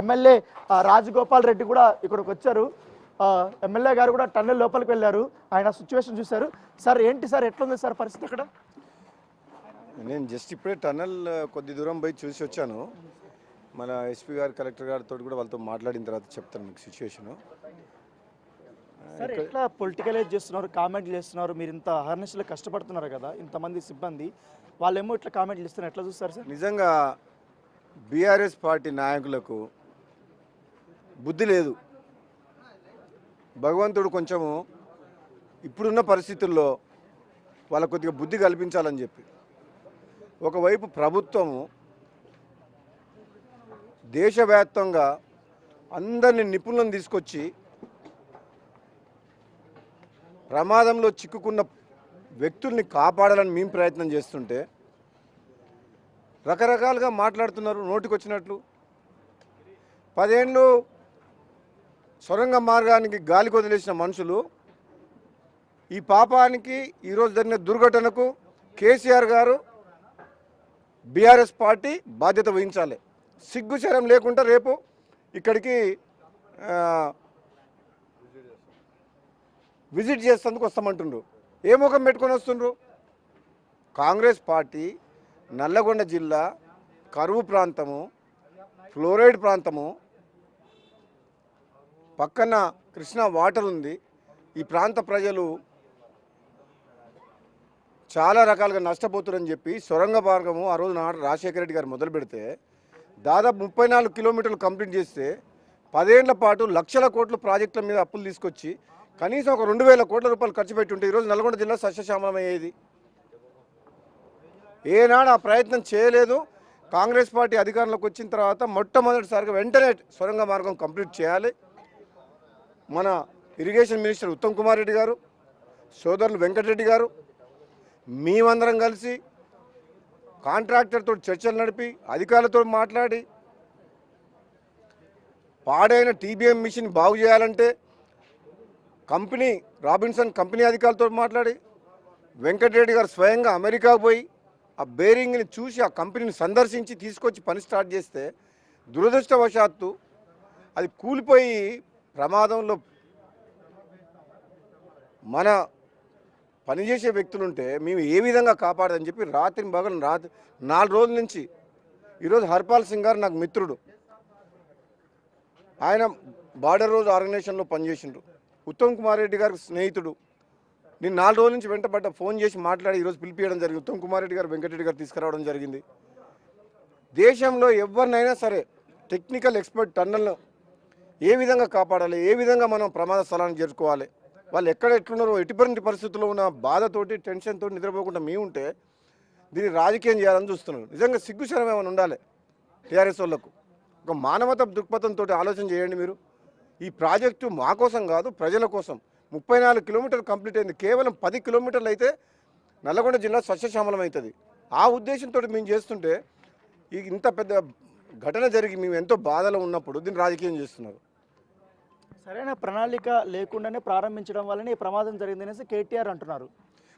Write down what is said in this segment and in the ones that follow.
MLA Rajagopal Reddy కూడా ఇక్కడికి వచ్చారు. ఎమ్మెల్యే గారు కూడా టన్నెల్ లోపలికి వెళ్ళారు. ఆయన సిచ్యువేషన్ చూశారు. సార్ ఏంటి సార్, ఎట్లుంది సార్ పరిస్థితి అక్కడ? నేను జస్ట్ ఇప్పుడే టన్నెల్ కొద్ది దూరం పోయి చూసి వచ్చాను. మన ఎస్పీ గారు, కలెక్టర్ గారితో కూడా వాళ్ళతో మాట్లాడిన తర్వాత చెప్తాను మీకు సిచ్యువేషను. సార్ ఎట్లా పొలిటికలైజ్ చేస్తున్నారు, కామెంట్లు చేస్తున్నారు? మీరు ఇంత అహర్నిశలో కష్టపడుతున్నారు కదా, ఇంతమంది సిబ్బంది, వాళ్ళేమో ఇట్లా కామెంట్లు ఇస్తున్నారు, ఎట్లా చూస్తారు సార్? నిజంగా బీఆర్ఎస్ పార్టీ నాయకులకు బుద్ధి లేదు. భగవంతుడు కొంచెము ఇప్పుడున్న పరిస్థితుల్లో వాళ్ళ కొద్దిగా బుద్ధి కల్పించాలని చెప్పి, ఒకవైపు ప్రభుత్వము దేశవ్యాప్తంగా అందరినీ నిపుణులను తీసుకొచ్చి ప్రమాదంలో చిక్కుకున్న వ్యక్తుల్ని కాపాడాలని మేము ప్రయత్నం చేస్తుంటే రకరకాలుగా మాట్లాడుతున్నారు నోటికొచ్చినట్లు. 10 ఏళ్ళు సొరంగ మార్గానికి గాలికి వదిలేసిన మనుషులు ఈ పాపానికి, ఈరోజు జరిగిన దుర్ఘటనకు కేసీఆర్ గారు, బీఆర్ఎస్ పార్టీ బాధ్యత వహించాలి. సిగ్గుచరం లేకుండా రేపు ఇక్కడికి విజిట్ చేసేందుకు వస్తామంటుండ్రు. ఏ ముఖం పెట్టుకొని వస్తుండ్రు? కాంగ్రెస్ పార్టీ నల్లగొండ జిల్లా కరువు ప్రాంతము, ఫ్లోరైడ్ ప్రాంతము, పక్కన కృష్ణా వాటర్ ఉంది. ఈ ప్రాంత ప్రజలు చాలా రకాలుగా నష్టపోతారని చెప్పి సొరంగ మార్గము ఆ రోజు రాజశేఖర రెడ్డి గారు మొదలు పెడితే దాదాపు 34 కిలోమీటర్లు కంప్లీట్ చేస్తే 10 ఏళ్ల పాటు లక్షల కోట్ల ప్రాజెక్టుల మీద అప్పులు తీసుకొచ్చి కనీసం ఒక 2000 కోట్ల రూపాయలు ఖర్చు పెట్టి ఉంటే ఈరోజు నల్గొండ జిల్లా సస్యశ్యామలమయ్యేది. ఏనాడు ఆ ప్రయత్నం చేయలేదు. కాంగ్రెస్ పార్టీ అధికారంలోకి వచ్చిన తర్వాత మొట్టమొదటిసారిగా వెంటనే సొరంగ మార్గం కంప్లీట్ చేయాలి. మన ఇరిగేషన్ మినిస్టర్ ఉత్తమ్ కుమార్ రెడ్డి గారు, సోదరులు వెంకటరెడ్డి గారు, మేమందరం కలిసి కాంట్రాక్టర్తో చర్చలు నడిపి అధికారులతో మాట్లాడి పాడైన టీబీఎం మిషన్ బాగు చేయాలంటే కంపెనీ రాబిన్సన్ కంపెనీ అధికారులతో మాట్లాడి వెంకటరెడ్డి గారు స్వయంగా అమెరికాకు పోయి ఆ బేరింగ్ని చూసి ఆ కంపెనీని సందర్శించి తీసుకొచ్చి పని స్టార్ట్ చేస్తే దురదృష్టవశాత్తు అది కూలిపోయి ప్రమాదంలో మన పనిచేసే వ్యక్తులుంటే మేము ఏ విధంగా కాపాడదని చెప్పి రాత్రి 4 రోజుల నుంచి ఈరోజు హర్పాల్ సింగ్ గారు నాకు మిత్రుడు, ఆయన బార్డర్ రోడ్ ఆర్గనైజేషన్లో పనిచేసిండ్రు. ఉత్తమ్ కుమార్ రెడ్డి గారికి స్నేహితుడు. నేను 4 రోజుల నుంచి వెంటబడ్డ, ఫోన్ చేసి మాట్లాడి ఈరోజు పిలిపియడం జరిగింది. ఉత్తమ్ కుమార్ రెడ్డి గారు, వెంకటరెడ్డి గారు తీసుకురావడం జరిగింది. దేశంలో ఎవరినైనా సరే టెక్నికల్ ఎక్స్పర్ట్ టన్నెల్ను ఏ విధంగా కాపాడాలి, ఏ విధంగా మనం ప్రమాద స్థలానికి చేరుకోవాలి, వాళ్ళు ఎక్కడ ఎట్లున్నారో ఎటువంటి పరిస్థితుల్లో ఉన్న బాధతోటి, టెన్షన్తో నిద్రపోకుండా మేము ఉంటే దీన్ని రాజకీయం చేయాలని చూస్తున్నారు. నిజంగా సిగ్గుశరం ఏమైనా ఉండాలి టీఆర్ఎస్ వాళ్ళకు. ఒక మానవత దృక్పథంతో ఆలోచన చేయండి మీరు. ఈ ప్రాజెక్టు మా కోసం కాదు, ప్రజల కోసం. 34 కిలోమీటర్లు కంప్లీట్ అయింది. కేవలం 10 కిలోమీటర్లు అయితే నల్లగొండ జిల్లా సస్యశ్యామలం అవుతుంది. ఆ ఉద్దేశంతో మేము చేస్తుంటే ఇంత పెద్ద ఘటన జరిగి మేము ఎంతో బాధలో ఉన్నప్పుడు దీన్ని రాజకీయం చేస్తున్నారు. సరైన ప్రణాళిక లేకుండానే ప్రారంభించడం వల్లనే ఈ ప్రమాదం జరిగిందనేసి కేటీఆర్ అంటున్నారు.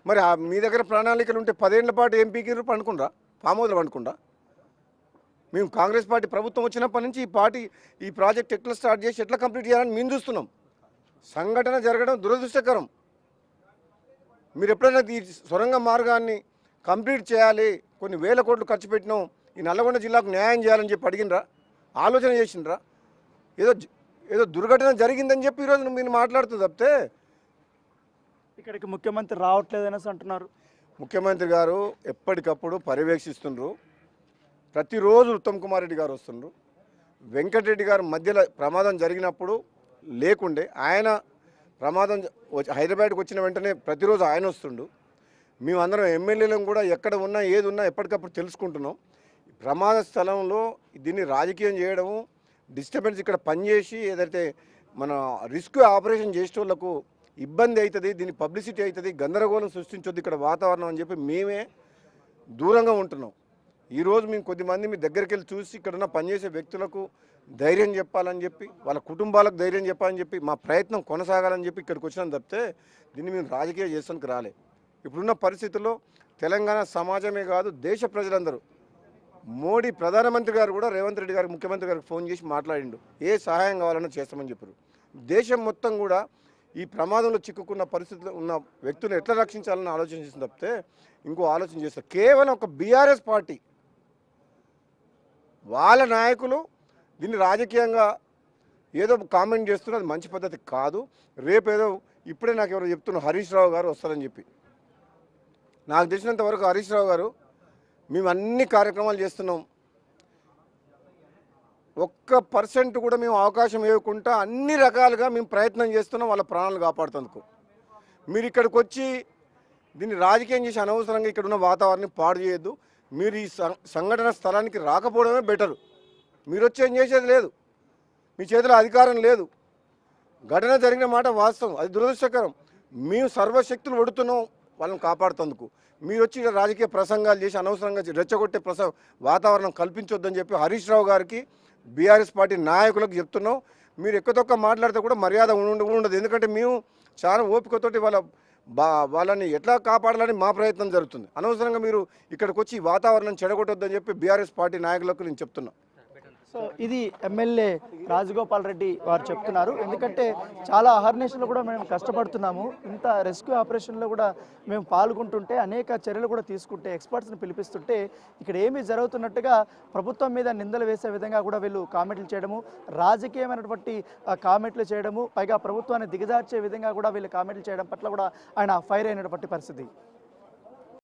మరి మీ దగ్గర ప్రణాళికలు ఉంటే 10 ఏళ్ల పాటు ఏం పీకిరు పండుకుండ్రా, ఫామ్ హౌస్లో పండుకుండ్రా? మేము కాంగ్రెస్ పార్టీ ప్రభుత్వం వచ్చినప్పటి నుంచి ఈ ప్రాజెక్ట్ ఎట్లా స్టార్ట్ చేసి ఎట్లా కంప్లీట్ చేయాలని మేము చూస్తున్నాం. సంఘటన జరగడం దురదృష్టకరం. మీరు ఎప్పుడైనా ఈ సొరంగ మార్గాన్ని కంప్లీట్ చేయాలి, కొన్ని వేల కోట్లు ఖర్చు పెట్టినాం, ఈ నల్లగొండ జిల్లాకు న్యాయం చేయాలని చెప్పి అడిగినరా, ఆలోచన చేసిండ్రా? ఏదో దుర్ఘటన జరిగిందని చెప్పి ఈరోజు మీరు మాట్లాడుతూ తప్పితే ఇక్కడికి ముఖ్యమంత్రి రావట్లేదనేసి అంటున్నారు. ముఖ్యమంత్రి గారు ఎప్పటికప్పుడు పర్యవేక్షిస్తుండ్రు. ప్రతిరోజు ఉత్తమ్ కుమార్ రెడ్డి గారు వస్తుండ్రు. వెంకటరెడ్డి గారు మధ్యలో ప్రమాదం జరిగినప్పుడు లేకుండే, ఆయన ప్రమాదం హైదరాబాద్కి వచ్చిన వెంటనే ప్రతిరోజు ఆయన వస్తుండు. మేమందరం ఎమ్మెల్యేలను కూడా ఎక్కడ ఉన్నా ఏది ఉన్నా ఎప్పటికప్పుడు తెలుసుకుంటున్నాం. ప్రమాద స్థలంలో దీన్ని రాజకీయం చేయడము, డిస్టర్బెన్స్ ఇక్కడ పనిచేసి ఏదైతే మన రిస్క్ ఆపరేషన్ చేసే వాళ్ళకు ఇబ్బంది అవుతుంది, దీన్ని పబ్లిసిటీ అవుతుంది, గందరగోళం సృష్టించొద్దు ఇక్కడ వాతావరణం అని చెప్పి మేమే దూరంగా ఉంటున్నాం. ఈరోజు మేము కొద్దిమంది మీ దగ్గరికి వెళ్ళి చూసి ఇక్కడున్న పనిచేసే వ్యక్తులకు ధైర్యం చెప్పాలని చెప్పి, వాళ్ళ కుటుంబాలకు ధైర్యం చెప్పాలని చెప్పి, మా ప్రయత్నం కొనసాగాలని చెప్పి ఇక్కడికి వచ్చినాం తప్పితే దీన్ని మేము రాజకీయ చేసానికి రాలే. ఇప్పుడున్న పరిస్థితుల్లో తెలంగాణ సమాజమే కాదు, దేశ ప్రజలందరూ మోడీ ప్రధానమంత్రి గారు కూడా రేవంత్ రెడ్డి గారికి ముఖ్యమంత్రి గారికి ఫోన్ చేసి మాట్లాడిండు, ఏ సహాయం కావాలన్నా చేస్తామని చెప్పారు. దేశం మొత్తం కూడా ఈ ప్రమాదంలో చిక్కుకున్న పరిస్థితుల్లో ఉన్న వ్యక్తులను ఎట్లా రక్షించాలని ఆలోచన చేసిన తప్పితే ఇంకో ఆలోచన చేస్తారు. కేవలం ఒక బీఆర్ఎస్ పార్టీ వాళ్ళ నాయకులు దీన్ని రాజకీయంగా ఏదో కామెంట్ చేస్తున్నారు, అది మంచి పద్ధతి కాదు. రేపేదో ఇప్పుడే నాకు ఎవరో చెప్తున్నారు హరీష్ రావు గారు వస్తారని చెప్పి. నాకు తెలిసినంత వరకు హరీష్ రావు గారు మేము అన్ని కార్యక్రమాలు చేస్తున్నాం, 1% కూడా మేము అవకాశం ఇవ్వకుండా అన్ని రకాలుగా మేము ప్రయత్నం చేస్తున్నాం వాళ్ళ ప్రాణాలు కాపాడుతందుకు. మీరు ఇక్కడికి వచ్చి దీన్ని రాజకీయం చేసి అనవసరంగా ఇక్కడ ఉన్న వాతావరణాన్ని పాడు చేయొద్దు. మీరు ఈ సంఘటన స్థలానికి రాకపోవడమే బెటరు. మీరు వచ్చి ఏం చేసేది లేదు, మీ చేతిలో అధికారం లేదు. ఘటన జరిగిన మాట వాస్తవం, అది దురదృష్టకరం. మేము సర్వశక్తులు ఒడుతున్నాం వాళ్ళని కాపాడుతందుకు. మీరు వచ్చి రాజకీయ ప్రసంగాలు చేసి అనవసరంగా రెచ్చగొట్టే వాతావరణం కల్పించొద్దని చెప్పి హరీష్ రావు గారికి బీఆర్ఎస్ పార్టీ నాయకులకు చెప్తున్నాం. మీరు ఎక్కువ మాట్లాడితే కూడా మర్యాద ఉండదు. ఎందుకంటే మేము చాలా ఓపికతోటి వాళ్ళని ఎట్లా కాపాడాలని మా ప్రయత్నం జరుగుతుంది. అనవసరంగా మీరు ఇక్కడికి వచ్చి వాతావరణం చెడగొట్టొద్దని చెప్పి బీఆర్ఎస్ పార్టీ నాయకులకు నేను చెప్తున్నా. సో ఇది ఎమ్మెల్యే రాజగోపాల్ రెడ్డి వారు చెప్తున్నారు. ఎందుకంటే చాలా అహర్నిశలు కూడా మేము కష్టపడుతున్నాము, ఇంత రెస్క్యూ ఆపరేషన్లో కూడా మేము పాల్గొంటుంటే అనేక చర్యలు కూడా తీసుకుంటే ఎక్స్పర్ట్స్ని పిలిపిస్తుంటే ఇక్కడ ఏమీ జరుగుతున్నట్టుగా ప్రభుత్వం మీద నిందలు వేసే విధంగా కూడా వీళ్ళు కామెంట్లు చేయడము, రాజకీయమైనటువంటి కామెంట్లు చేయడము, పైగా ప్రభుత్వాన్ని దిగజార్చే విధంగా కూడా వీళ్ళు కామెంట్లు చేయడం పట్ల కూడా ఆయన ఫైర్ అయినటువంటి పరిస్థితి.